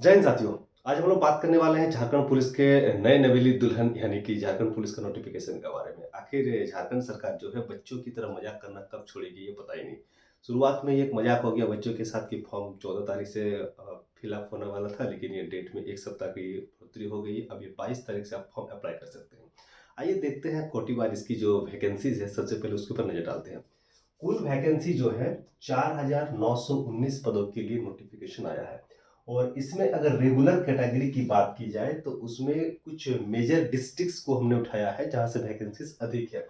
जय हिंद साथियों। आज हम लोग बात करने वाले हैं झारखंड पुलिस के नए नवेली दुल्हन यानी कि झारखंड पुलिस का नोटिफिकेशन के बारे में। आखिर झारखंड सरकार जो है बच्चों की तरह मजाक करना कब छोड़ेगी ये पता ही नहीं। शुरुआत में ये एक मजाक हो गया बच्चों के साथ कि फॉर्म 14 तारीख से फिलअप होने वाला था, लेकिन ये डेट में एक सप्ताह की बढ़ोतरी हो गई। अब ये 22 तारीख से आप फॉर्म अप्लाई कर सकते हैं। आइए देखते हैं कोटिवार इसकी जो वैकेंसीज है, सबसे पहले उसके ऊपर नजर डालते हैं। कुल वैकेंसी जो है 4,919 पदों के लिए नोटिफिकेशन आया है। और इसमें अगर रेगुलर कैटेगरी की बात की जाए तो उसमें कुछ मेजर डिस्ट्रिक्ट्स को हमने उठाया है जहां से वैकेंसीज अधिक है।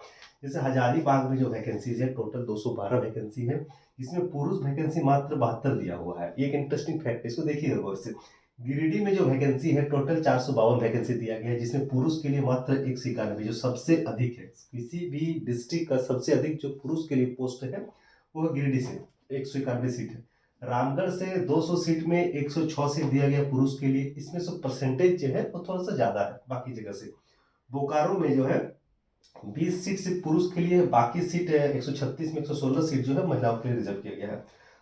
जैसे हजारीबाग में जो वैकेंसीज है टोटल 212 वैकेंसी है। इसमें पुरुष वैकेंसी मात्र 72 दिया हुआ है। ये एक इंटरेस्टिंग फैक्ट है, इसको देखिएगा गौर से। गिरिडीह में जो वैकेंसी है टोटल 452 वैकेंसी दिया गया है, जिसमें पुरुष के लिए मात्र 191, जो सबसे अधिक है। किसी भी डिस्ट्रिक्ट का सबसे अधिक जो पुरुष के लिए पोस्ट है वो है गिरिडीह से 191 सीट है। रामगढ़ से 200 सीट में 106 सीट दिया गया पुरुष के लिए। इसमें से परसेंटेज जो है वो थोड़ा सा ज्यादा है बाकी जगह से। बोकारो में जो है 20 सीट सिर्फ पुरुष के लिए है, बाकी सीट 136 में 116 सीट जो है महिलाओं के लिए रिजर्व किया गया है।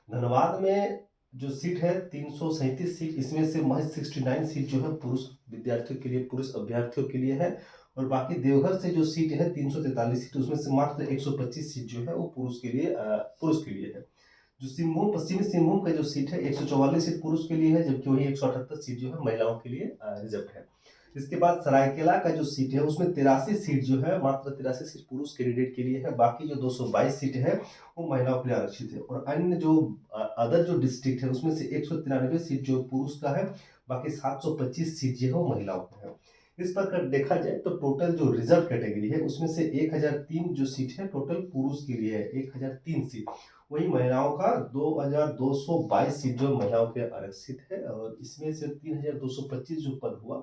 धनबाद में जो सीट है 337 सीट, इसमें से महज 69 सीट जो है पुरुष विद्यार्थियों के लिए, पुरुष अभ्यर्थियों के लिए है। और बाकी देवघर से जो सीट है 343 सीट, उसमें से मात्र 125 सीट जो है वो पुरुष के लिए है। जो सिंहभूम, पश्चिमी सिंहभूम का जो सीट है 144 सीट पुरुष के लिए है, जबकि वही 178 सीट जो है महिलाओं के लिए रिजर्व है। इसके बाद सरायकेला का जो सीट है उसमें 83 सीट जो है, मात्र 83 सीट पुरुष कैंडिडेट के लिए है। बाकी जो 222 सीट है वो महिलाओं के लिए आरक्षित है। और अन्य जो अदर जो डिस्ट्रिक्ट है उसमें से 193 सीट जो पुरुष का है, बाकी 725 सीट जो है वो महिलाओं का है। इस प्रकार देखा जाए तो टोटल जो रिजर्व कैटेगरी है उसमें से 1003 जो सीट है टोटल पुरुष के लिए है, 1003 सीट। वही महिलाओं का 2222 सीट जो महिलाओं के आरक्षित है। और इसमें से 3225 जो पद हुआ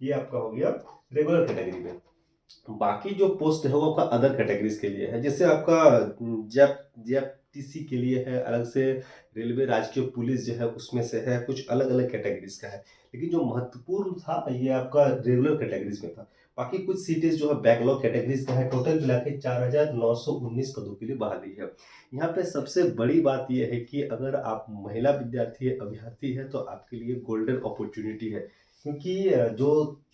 ये आपका हो गया रेगुलर कैटेगरी में। बाकी जो पोस्ट है वो आपका अदर कैटेगरीज के लिए है। जैसे आपका जेप जेपटीसी के लिए है अलग से, रेलवे राजकीय पुलिस जो है उसमें से है, कुछ अलग अलग कैटेगरीज का है। लेकिन जो महत्वपूर्ण था ये आपका रेगुलर कैटेगरीज में था। बाकी कुछ सीटें जो है बैकलॉग कैटेगरीज का है। टोटल मिला के 4,919 पदों के लिए बहाली है। यहाँ पे सबसे बड़ी बात यह है कि अगर आप महिला विद्यार्थी है, अभ्यर्थी है, तो आपके लिए गोल्डन अपॉर्चुनिटी है। क्योंकि जो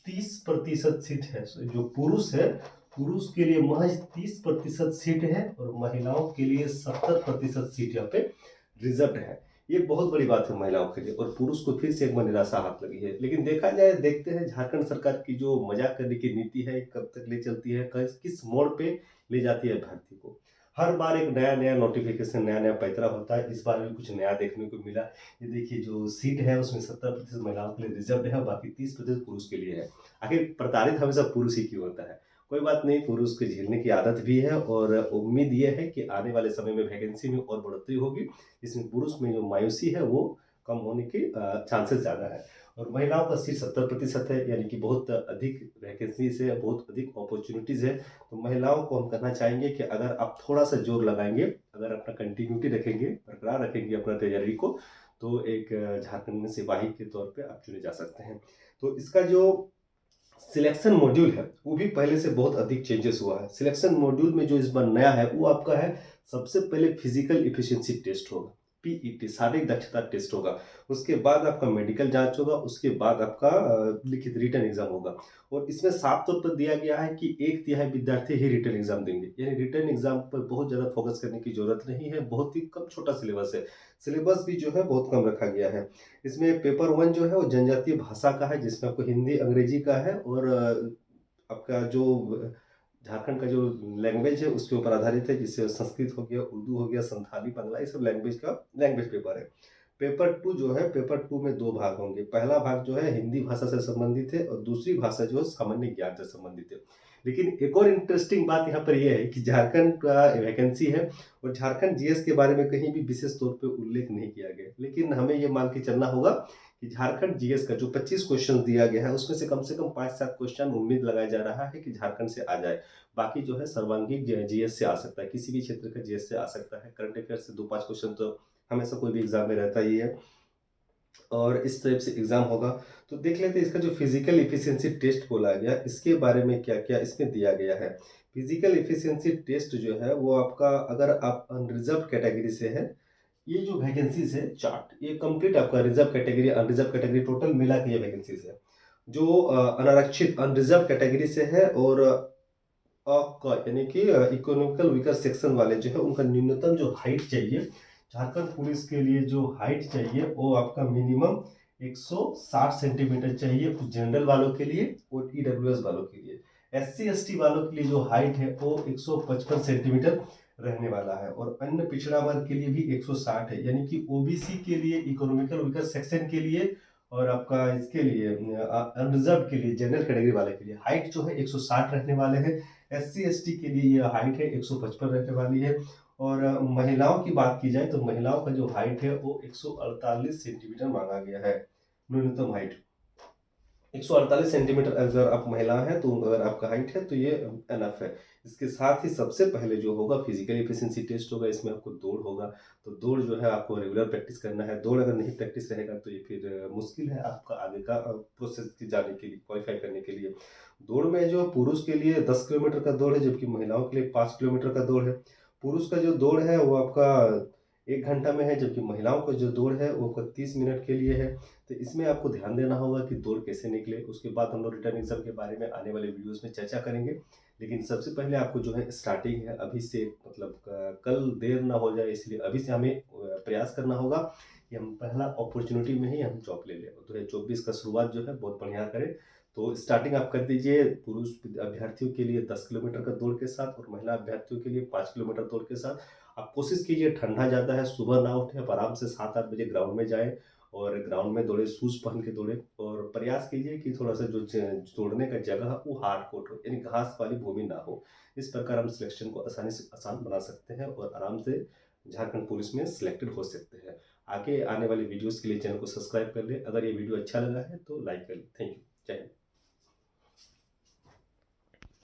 30% सीट है जो पुरुष है, पुरुष के लिए महज 30% सीट है और महिलाओं के लिए 70% सीट यहाँ पे रिजर्व है। ये बहुत बड़ी बात है महिलाओं के लिए। और पुरुष को फिर से एक बार निराशा हाथ लगी है। लेकिन देखा जाए, देखते हैं झारखंड सरकार की जो मजाक करने की नीति है कब तक ले चलती है, किस मोड़ पे ले जाती है अभ्यर्थी को। हर बार एक नया नया नोटिफिकेशन, नया नया पैतरा होता है। इस बार भी कुछ नया देखने को मिला। ये देखिए जो सीट है उसमें 70% महिलाओं के लिए रिजर्व है, बाकी 30% पुरुष के लिए है। आखिर प्रताड़ित हमेशा पुरुष ही क्यों होता है? कोई बात नहीं, पुरुष को झेलने की आदत भी है। और उम्मीद ये है कि आने वाले समय में वैकेंसी में और बढ़ोतरी होगी। इसमें पुरुष में जो मायूसी है वो कम होने के चांसेस ज़्यादा है। और महिलाओं का सीट 70% है, यानी कि बहुत अधिक वैकेंसी से बहुत अधिक अपॉर्चुनिटीज़ है। तो महिलाओं को हम कहना चाहेंगे कि अगर आप थोड़ा सा जोर लगाएंगे, अगर अपना कंटिन्यूटी रखेंगे, बरकरार रखेंगे अपना तैयारी को, तो एक झारखंड में सिपाही के तौर पे आप चुने जा सकते हैं। तो इसका जो सिलेक्शन मॉड्यूल है वो भी पहले से बहुत अधिक चेंजेस हुआ है। सिलेक्शन मॉड्यूल में जो इस बार नया है वो आपका है, सबसे पहले फिजिकल इफिशिएंसी टेस्ट होगा, पीईटी शारीरिक दक्षता टेस्ट होगा। उसके बाद आपका मेडिकल जांच होगा, उसके बाद आपका लिखित रिटन एग्जाम होगा। और इसमें साफ तौर पर दिया गया है कि 1/3 विद्यार्थी ही रिटन एग्जाम देंगे, यानी रिटन एग्जाम पर बहुत ज्यादा फोकस करने की जरूरत नहीं है। बहुत ही कम छोटा सिलेबस है। सिलेबस भी जो है बहुत कम रखा गया है। इसमें पेपर 1 जो है वो जनजातीय भाषा का है, जिसमें आपको हिंदी अंग्रेजी का है। और आपका जो झारखंड का जो लैंग्वेज है उसके ऊपर आधारित है, जिससे संस्कृत हो गया, उर्दू हो गया, संथाली, बांग्ला, ये सब लैंग्वेज पेपर है। पेपर 2 जो है, पेपर 2 में 2 भाग होंगे। पहला भाग जो है हिंदी भाषा से संबंधित है और दूसरी भाषा जो है सामान्य ज्ञान से संबंधित है। लेकिन एक और इंटरेस्टिंग बात यहाँ पर यह है कि झारखंड का वैकेंसी है और झारखंड जीएस के बारे में कहीं भी विशेष तौर पे उल्लेख नहीं किया गया। लेकिन हमें ये मान के चलना होगा कि झारखंड जीएस का जो 25 क्वेश्चन दिया गया है उसमें से कम 5-7 क्वेश्चन उम्मीद लगाया जा रहा है कि झारखंड से आ जाए। बाकी जो है सर्वांगीण जीएस से आ सकता है, किसी भी क्षेत्र का जीएस से आ सकता है। करंट अफेयर से 2-5 क्वेश्चन तो हमेशा कोई भी एग्जाम में रहता ही है। और इस टाइप से एग्जाम होगा। तो देख लेते हैं इसका जो फिजिकल इफिशियंसी टेस्ट बोला गया इसके बारे में क्या क्या इसमें दिया गया है। फिजिकल इफिशियंसी टेस्ट जो है वो आपका, अगर आप अनरिजर्व कैटेगरी से है ये जो वैकेंसीज है चार्ट, ये कंप्लीट आपका reserve category, unreserved category total मिला के ये वैकेंसीज है। जो अनारक्षित अनरिजर्व कैटेगरी से है और आपका यानी कि इकोनॉमिकल वीकर सेक्शन वाले जो है उनका न्यूनतम जो हाइट चाहिए, झारखंड पुलिस के लिए जो हाइट चाहिए वो आपका मिनिमम 160 सेंटीमीटर चाहिए जनरल वालों के लिए और ईडब्ल्यूएस वालों के लिए। एससी एसटी वालों के लिए जो हाइट है वो 155 सेंटीमीटर रहने वाला है और अन्य पिछड़ा वर्ग के लिए भी 160 है, यानी कि ओबीसी के लिए, इकोनॉमिकल वीकर सेक्शन के लिए और आपका इसके लिए अनरिजर्व के लिए, जनरल कैटेगरी वाले के लिए हाइट जो है 160 रहने वाले हैं। एससी एसटी के लिए ये हाइट है 155 रहने वाली है और महिलाओं की बात की जाए तो महिलाओं का जो हाइट है वो 148 सेंटीमीटर मांगा गया है न्यूनतम हाइट। 148 सेंटीमीटर अगर आप महिला हैं तो अगर आपका हाइट है तो ये एनफ है। इसके साथ ही सबसे पहले जो होगा फिजिकल एफिशिएंसी टेस्ट होगा, इसमें आपको दौड़ होगा। तो दौड़ जो है आपको रेगुलर प्रैक्टिस करना है। दौड़ अगर नहीं प्रैक्टिस रहेगा तो ये फिर मुश्किल है आपका आगे का प्रोसेस जाने के लिए, क्वालिफाई करने के लिए। दौड़ में जो पुरुष के लिए 10 किलोमीटर का दौड़ है जबकि महिलाओं के लिए 5 किलोमीटर का दौड़ है। पुरुष का जो दौड़ है वो आपका 1 घंटा में है जबकि महिलाओं का जो दौड़ है वो आपका 30 मिनट के लिए है। तो इसमें आपको ध्यान देना होगा कि दौड़ कैसे निकले। उसके बाद हम लोग रिटर्न एग्जाम के बारे में आने वाले वीडियोस में चर्चा करेंगे। लेकिन सबसे पहले आपको जो है स्टार्टिंग है अभी से, मतलब कल देर ना हो जाए इसलिए अभी से हमें प्रयास करना होगा कि हम पहला अपॉर्चुनिटी में ही हम जॉब ले लें। 2024 का शुरुआत जो है बहुत बढ़िया करें। तो स्टार्टिंग आप कर दीजिए पुरुष अभ्यर्थियों के लिए 10 किलोमीटर का दौड़ के साथ और महिला अभ्यर्थियों के लिए 5 किलोमीटर दौड़ के साथ। आप कोशिश कीजिए ठंडा ज़्यादा है, सुबह ना उठें, आप आराम से 7-8 बजे ग्राउंड में जाएँ और ग्राउंड में दौड़े, शूज़ पहन के दौड़े और प्रयास कीजिए कि थोड़ा-सा जो दौड़ने का जगह हो वो हार्ड कोर्ट हो, यानी घास वाली भूमि ना हो। इस प्रकार हम सिलेक्शन को आसानी से आसान बना सकते हैं और आराम से झारखंड पुलिस में सिलेक्टेड हो सकते हैं। आगे आने वाली वीडियोज़ के लिए चैनल को सब्सक्राइब कर लें। अगर ये वीडियो अच्छा लगा है तो लाइक कर लें। Thank you.